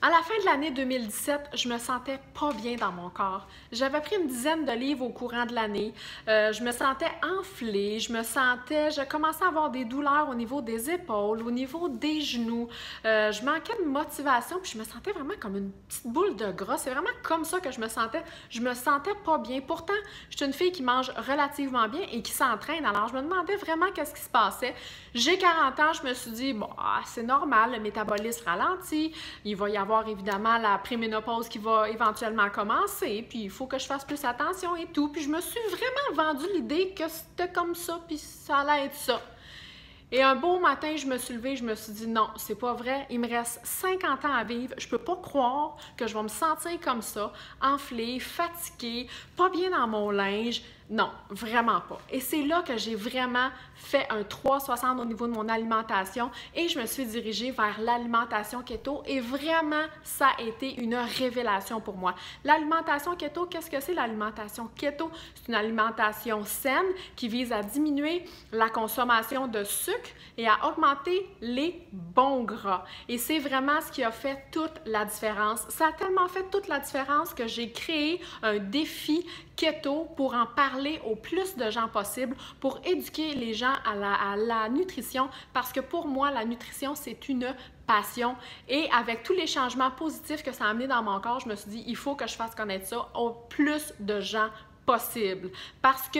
À la fin de l'année 2017, je me sentais pas bien dans mon corps. J'avais pris une dizaine de livres au courant de l'année. Je me sentais enflée, je commençais à avoir des douleurs au niveau des épaules, au niveau des genoux. Je manquais de motivation, puis je me sentais vraiment comme une petite boule de gras. C'est vraiment comme ça que je me sentais. Je me sentais pas bien. Pourtant, je suis une fille qui mange relativement bien et qui s'entraîne. Alors, je me demandais vraiment qu'est-ce qui se passait. J'ai 40 ans, je me suis dit, bon, c'est normal, le métabolisme ralentit, il va y avoir évidemment la préménopause qui va éventuellement commencer, puis il faut que je fasse plus attention et tout. Puis je me suis vraiment vendu l'idée que c'était comme ça, puis ça allait être ça. Et un beau matin, je me suis levée, je me suis dit non, c'est pas vrai, il me reste 50 ans à vivre, je peux pas croire que je vais me sentir comme ça, enflée, fatiguée, pas bien dans mon linge. Non, vraiment pas. Et c'est là que j'ai vraiment fait un 360 au niveau de mon alimentation et je me suis dirigée vers l'alimentation keto et vraiment, ça a été une révélation pour moi. L'alimentation keto, qu'est-ce que c'est l'alimentation keto? C'est une alimentation saine qui vise à diminuer la consommation de sucre et à augmenter les bons gras. Et c'est vraiment ce qui a fait toute la différence. Ça a tellement fait toute la différence que j'ai créé un défi keto pour en parler au plus de gens possible, pour éduquer les gens à la nutrition, parce que pour moi, la nutrition, c'est une passion. Et avec tous les changements positifs que ça a amené dans mon corps, je me suis dit, il faut que je fasse connaître ça au plus de gens possible. Parce que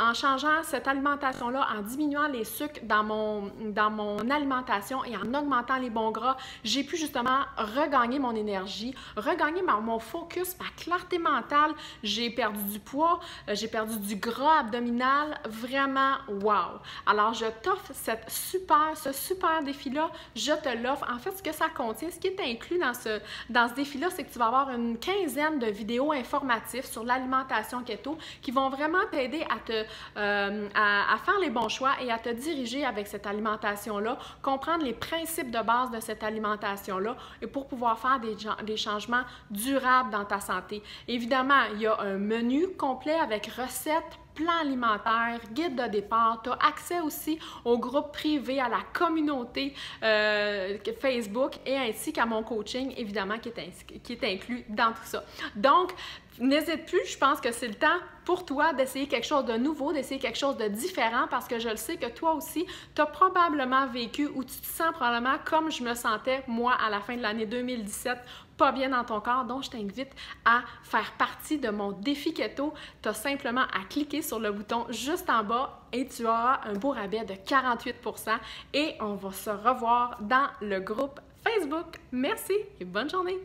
en changeant cette alimentation-là, en diminuant les sucres dans mon alimentation et en augmentant les bons gras, j'ai pu justement regagner mon énergie, regagner mon focus, ma clarté mentale. J'ai perdu du poids, j'ai perdu du gras abdominal. Vraiment, wow! Alors, je t'offre ce super défi-là. Je te l'offre. En fait, ce que ça contient, ce qui est inclus dans ce défi-là, c'est que tu vas avoir une quinzaine de vidéos informatives sur l'alimentation keto qui vont vraiment t'aider à faire les bons choix et à te diriger avec cette alimentation-là, comprendre les principes de base de cette alimentation-là et pour pouvoir faire des changements durables dans ta santé. Évidemment, il y a un menu complet avec recettes, plan alimentaire, guide de départ. Tu as accès aussi au groupe privé, à la communauté Facebook et ainsi qu'à mon coaching, évidemment, qui est inclus dans tout ça. Donc, n'hésite plus, je pense que c'est le temps pour toi d'essayer quelque chose de nouveau, d'essayer quelque chose de différent parce que je le sais que toi aussi, tu as probablement vécu ou tu te sens probablement comme je me sentais moi à la fin de l'année 2017, pas bien dans ton corps. Donc, je t'invite à faire partie de mon défi keto. Tu as simplement à cliquer sur le bouton juste en bas et tu auras un beau rabais de 48% et on va se revoir dans le groupe Facebook. Merci et bonne journée!